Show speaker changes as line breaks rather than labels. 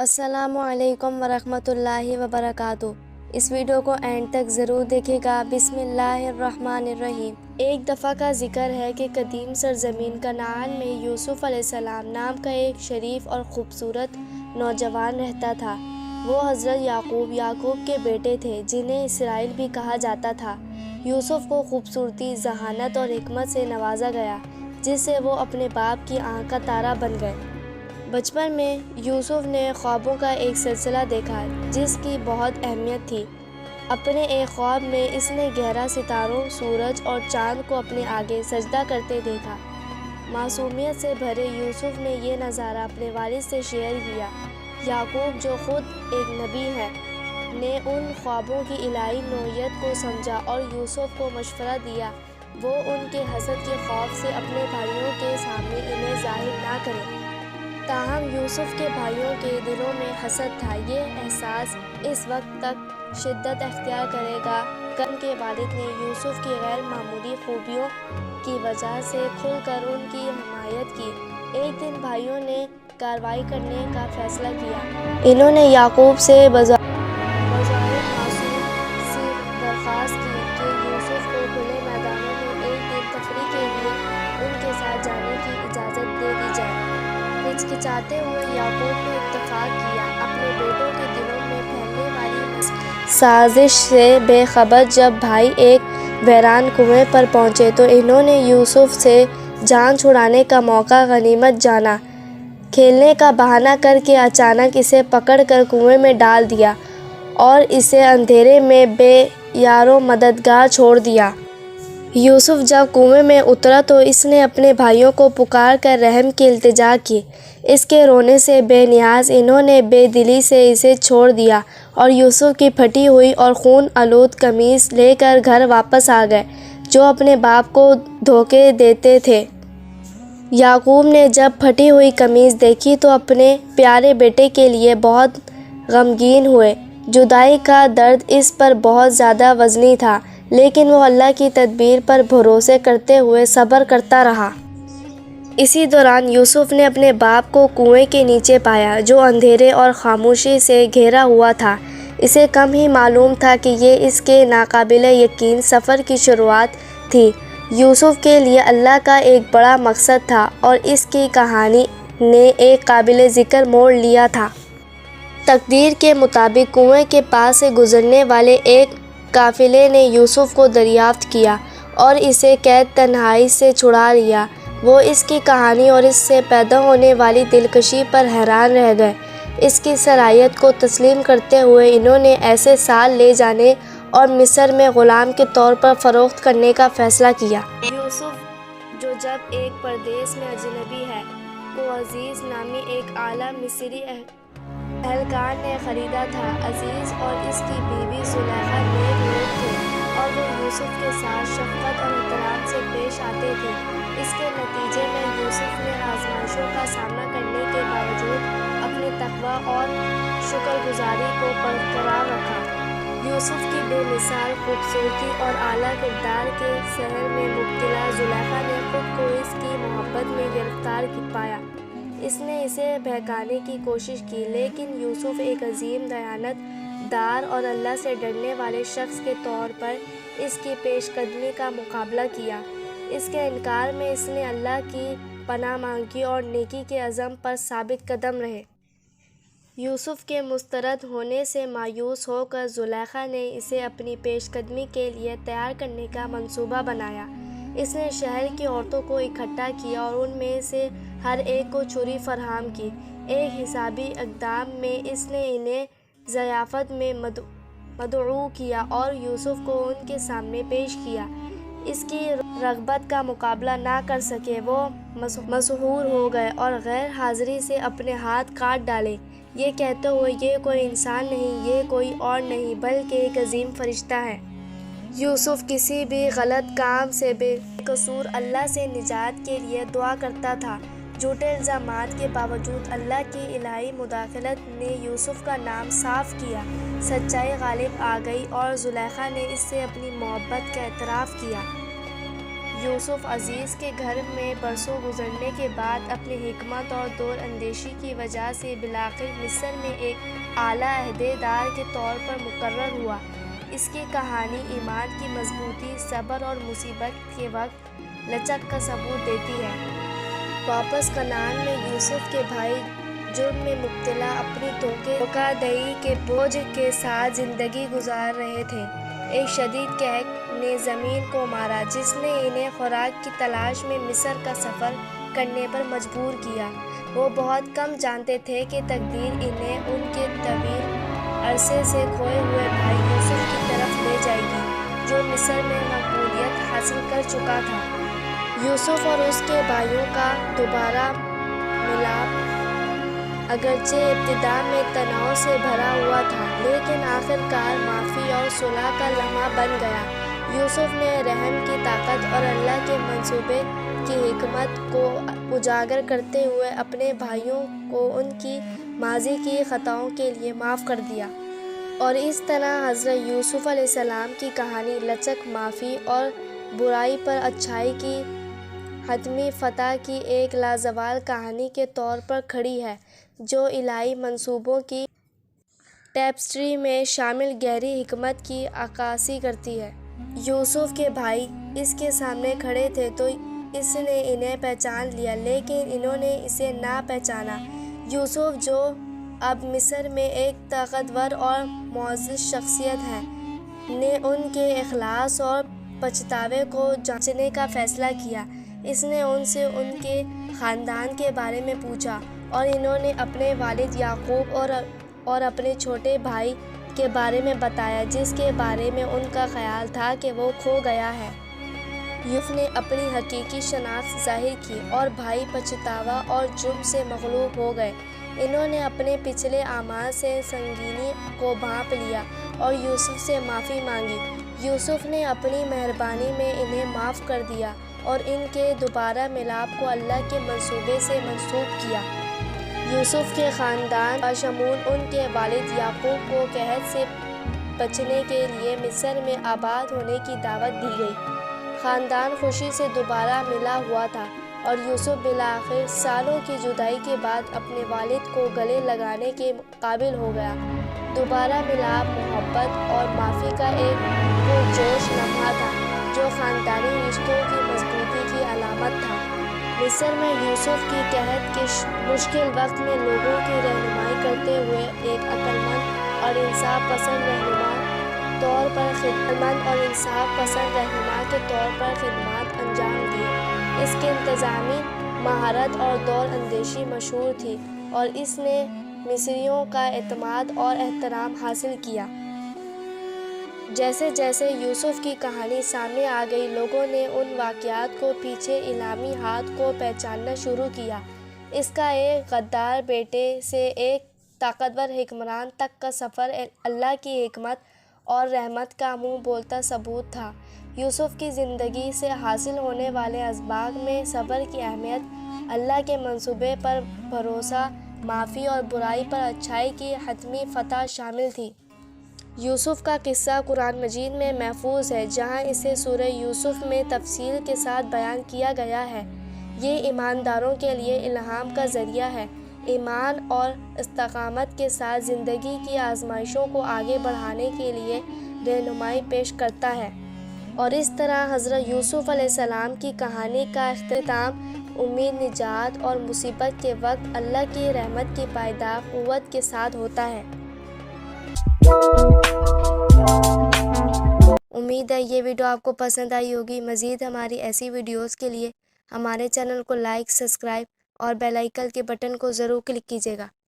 السلام علیکم ورحمۃ اللہ وبرکاتہ۔ اس ویڈیو کو اینڈ تک ضرور دیکھے گا۔ بسم اللہ الرحمن الرحیم۔ ایک دفعہ کا ذکر ہے کہ قدیم سرزمین کنعان میں یوسف علیہ السلام نام کا ایک شریف اور خوبصورت نوجوان رہتا تھا۔ وہ حضرت یعقوب کے بیٹے تھے جنہیں اسرائیل بھی کہا جاتا تھا۔ یوسف کو خوبصورتی، ذہانت اور حکمت سے نوازا گیا جس سے وہ اپنے باپ کی آنکھ کا تارا بن گئے۔ بچپن میں یوسف نے خوابوں کا ایک سلسلہ دیکھا جس کی بہت اہمیت تھی۔ اپنے ایک خواب میں اس نے گہرا ستاروں، سورج اور چاند کو اپنے آگے سجدہ کرتے دیکھا۔ معصومیت سے بھرے یوسف نے یہ نظارہ اپنے والد سے شیئر کیا۔ یعقوب، جو خود ایک نبی ہے، نے ان خوابوں کی الہی نوعیت کو سمجھا اور یوسف کو مشورہ دیا وہ ان کے حسد کے خوف سے اپنے بھائیوں کے سامنے انہیں ظاہر نہ کرے۔ تاہم یوسف کے بھائیوں کے دلوں میں حسد تھا۔ یہ احساس اس وقت تک شدت اختیار کرے گا ان کے والد نے یوسف کی غیر معمولی خوبیوں کی وجہ سے کھل کر ان کی حمایت کی۔ ایک دن بھائیوں نے کارروائی کرنے کا فیصلہ کیا۔ انہوں نے یعقوب سے بظاہر معصوم سی درخواست کی کہ یوسف کو کھلے میدانوں میں ایک دن تفریح کے لیے ان کے ساتھ جانے کی اجازت دے دی جائے۔ ہچکچاتے ہوئے یعقوب نے اتفاق کیا۔ اپنے بیٹوں کے دلوں میں پھیلنے والی سازش سے بے خبر جب بھائی ایک ویران کنویں پر پہنچے تو انہوں نے یوسف سے جان چھڑانے کا موقع غنیمت جانا۔ کھیلنے کا بہانہ کر کے اچانک اسے پکڑ کر کنویں میں ڈال دیا اور اسے اندھیرے میں بے یارو مددگار چھوڑ دیا۔ یوسف جب کنویں میں اترا تو اس نے اپنے بھائیوں کو پکار کر رحم کی التجا کی۔ اس کے رونے سے بے نیاز انہوں نے بے دلی سے اسے چھوڑ دیا اور یوسف کی پھٹی ہوئی اور خون آلود قمیص لے کر گھر واپس آ گئے جو اپنے باپ کو دھوکے دیتے تھے۔ یعقوب نے جب پھٹی ہوئی قمیص دیکھی تو اپنے پیارے بیٹے کے لیے بہت غمگین ہوئے۔ جدائی کا درد اس پر بہت زیادہ وزنی تھا لیکن وہ اللہ کی تدبیر پر بھروسے کرتے ہوئے صبر کرتا رہا۔ اسی دوران یوسف نے اپنے باپ کو کنویں کے نیچے پایا جو اندھیرے اور خاموشی سے گھیرا ہوا تھا۔ اسے کم ہی معلوم تھا کہ یہ اس کے ناقابل یقین سفر کی شروعات تھی۔ یوسف کے لیے اللہ کا ایک بڑا مقصد تھا اور اس کی کہانی نے ایک قابل ذکر موڑ لیا تھا۔ تقدیر کے مطابق کنویں کے پاس سے گزرنے والے ایک قافلے نے یوسف کو دریافت کیا اور اسے قید تنہائی سے چھڑا لیا۔ وہ اس کی کہانی اور اس سے پیدا ہونے والی دلکشی پر حیران رہ گئے۔ اس کی صلاحیت کو تسلیم کرتے ہوئے انہوں نے ایسے سال لے جانے اور مصر میں غلام کے طور پر فروخت کرنے کا فیصلہ کیا۔ یوسف، جو جب ایک پردیس میں اجنبی ہے، کو عزیز نامی ایک اعلیٰ مصری اہلکار نے خریدا تھا۔ عزیز اور اس کی بیوی زلیخا نیک لوگ تھے اور وہ یوسف کے ساتھ شفقت اور احترام سے پیش آتے تھے۔ اس کے نتیجے میں یوسف نے آزمائشوں کا سامنا کرنے کے باوجود اپنے تقویٰ اور شکر گزاری کو برقرار رکھا۔ یوسف کی بے مثال خوبصورتی اور اعلیٰ کردار کے سحر میں مبتلا زلیخا نے خود کو اس کی محبت میں گرفتار پایا۔ اس نے اسے بہکانے کی کوشش کی لیکن یوسف ایک عظیم دیانت دار اور اللہ سے ڈرنے والے شخص کے طور پر اس کی پیش قدمی کا مقابلہ کیا۔ اس کے انکار میں اس نے اللہ کی پناہ مانگی اور نیکی کے عزم پر ثابت قدم رہے۔ یوسف کے مسترد ہونے سے مایوس ہو کر زلیخا نے اسے اپنی پیش قدمی کے لیے تیار کرنے کا منصوبہ بنایا۔ اس نے شہر کی عورتوں کو اکٹھا کیا اور ان میں سے ہر ایک کو چھری فراہم کی۔ ایک حسابی اقدام میں اس نے انہیں ضیافت میں مدعو کیا اور یوسف کو ان کے سامنے پیش کیا۔ اس کی رغبت کا مقابلہ نہ کر سکے وہ مسحور ہو گئے اور غیر حاضری سے اپنے ہاتھ کاٹ ڈالے، یہ کہتے ہوئے یہ کوئی انسان نہیں، یہ کوئی اور نہیں بلکہ ایک عظیم فرشتہ ہے۔ یوسف کسی بھی غلط کام سے بے قصور اللہ سے نجات کے لیے دعا کرتا تھا۔ جھوٹے الزامات کے باوجود اللہ کی الہی مداخلت نے یوسف کا نام صاف کیا۔ سچائی غالب آ گئی اور زلیخا نے اس سے اپنی محبت کا اعتراف کیا۔ یوسف عزیز کے گھر میں برسوں گزرنے کے بعد اپنی حکمت اور دور اندیشی کی وجہ سے بالآخر مصر میں ایک اعلیٰ عہدیدار کے طور پر مقرر ہوا۔ اس کی کہانی ایمان کی مضبوطی، صبر اور مصیبت کے وقت لچک کا ثبوت دیتی ہے۔ واپس کنعان میں یوسف کے بھائی جرم میں مبتلا اپنی دھوکہ دہی کے بوجھ کے ساتھ زندگی گزار رہے تھے۔ ایک شدید قحط نے زمین کو مارا جس نے انہیں خوراک کی تلاش میں مصر کا سفر کرنے پر مجبور کیا۔ وہ بہت کم جانتے تھے کہ تقدیر انہیں ان کے طویل عرصے سے کھوئے ہوئے بھائی یوسف کی طرف لے جائے گی، جو مصر میں مقبولیت حاصل کر چکا تھا۔ یوسف اور اس کے بھائیوں کا دوبارہ ملاپ اگرچہ ابتدا میں تناؤ سے بھرا ہوا تھا، لیکن آخر کار معافی اور صلح کا لمحہ بن گیا۔ یوسف نے رحم کی طاقت اور اللہ کے منصوبے کی حکمت کو اجاگر کرتے ہوئے اپنے بھائیوں کو ان کی ماضی کی خطاؤں کے لیے معاف کر دیا، اور اس طرح حضرت یوسف علیہ السلام کی کہانی لچک، معافی اور برائی پر اچھائی کی حتمی فتح کی ایک لازوال کہانی کے طور پر کھڑی ہے، جو الہی منصوبوں کی ٹیپسٹری میں شامل گہری حکمت کی عکاسی کرتی ہے۔ یوسف کے بھائی اس کے سامنے کھڑے تھے تو اس نے انہیں پہچان لیا، لیکن انہوں نے اسے نہ پہچانا۔ یوسف، جو اب مصر میں ایک طاقتور اور معزز شخصیت ہے، نے ان کے اخلاص اور پچھتاوے کو جانچنے کا فیصلہ کیا۔ اس نے ان سے ان کے خاندان کے بارے میں پوچھا، اور انہوں نے اپنے والد یعقوب اور اپنے چھوٹے بھائی کے بارے میں بتایا جس کے بارے میں ان کا خیال تھا کہ وہ کھو گیا ہے۔ یوسف نے اپنی حقیقی شناخت ظاہر کی، اور بھائی پچھتاوا اور جرم سے مغلوب ہو گئے۔ انہوں نے اپنے پچھلے اعمال سے سنگینی کو بھانپ لیا اور یوسف سے معافی مانگی۔ یوسف نے اپنی مہربانی میں انہیں معاف کر دیا اور ان کے دوبارہ ملاپ کو اللہ کے منصوبے سے منسوب کیا۔ یوسف کے خاندان بشمول ان کے والد یعقوب کو قحط سے بچنے کے لیے مصر میں آباد ہونے کی دعوت دی گئی۔ خاندان خوشی سے دوبارہ ملا ہوا تھا، اور یوسف بالآخر سالوں کی جدائی کے بعد اپنے والد کو گلے لگانے کے قابل ہو گیا۔ دوبارہ ملاپ محبت اور معافی کا ایک پرجوش لمحہ تھا، جو خاندانی رشتوں کی مضبوطی کی علامت تھا۔ مصر میں یوسف کی قحط کے مشکل وقت میں لوگوں کی رہنمائی کرتے ہوئے ایک عقلمند اور انصاف پسند رہنما کے طور پر خدمات انجام دی۔ اس کی انتظامی مہارت اور دور اندیشی مشہور تھی، اور اس نے مصریوں کا اعتماد اور احترام حاصل کیا۔ جیسے جیسے یوسف کی کہانی سامنے آ گئی، لوگوں نے ان واقعات کو پیچھے الہامی ہاتھ کو پہچاننا شروع کیا۔ اس کا ایک غدار بیٹے سے ایک طاقتور حکمران تک کا سفر اللہ کی حکمت اور رحمت کا منہ بولتا ثبوت تھا۔ یوسف کی زندگی سے حاصل ہونے والے اسباق میں صبر کی اہمیت، اللہ کے منصوبے پر بھروسہ، معافی اور برائی پر اچھائی کی حتمی فتح شامل تھی۔ یوسف کا قصہ قرآن مجید میں محفوظ ہے، جہاں اسے سورہ یوسف میں تفصیل کے ساتھ بیان کیا گیا ہے۔ یہ ایمانداروں کے لیے الہام کا ذریعہ ہے، ایمان اور استقامت کے ساتھ زندگی کی آزمائشوں کو آگے بڑھانے کے لیے رہنمائی پیش کرتا ہے۔ اور اس طرح حضرت یوسف علیہ السلام کی کہانی کا اختتام امید، نجات اور مصیبت کے وقت اللہ کی رحمت کی پائیدار قوت کے ساتھ ہوتا ہے۔ امید ہے یہ ویڈیو آپ کو پسند آئی ہوگی۔ مزید ہماری ایسی ویڈیوز کے لیے ہمارے چینل کو لائک، سبسکرائب اور بیل آئیکن کے بٹن کو ضرور کلک کیجیے گا۔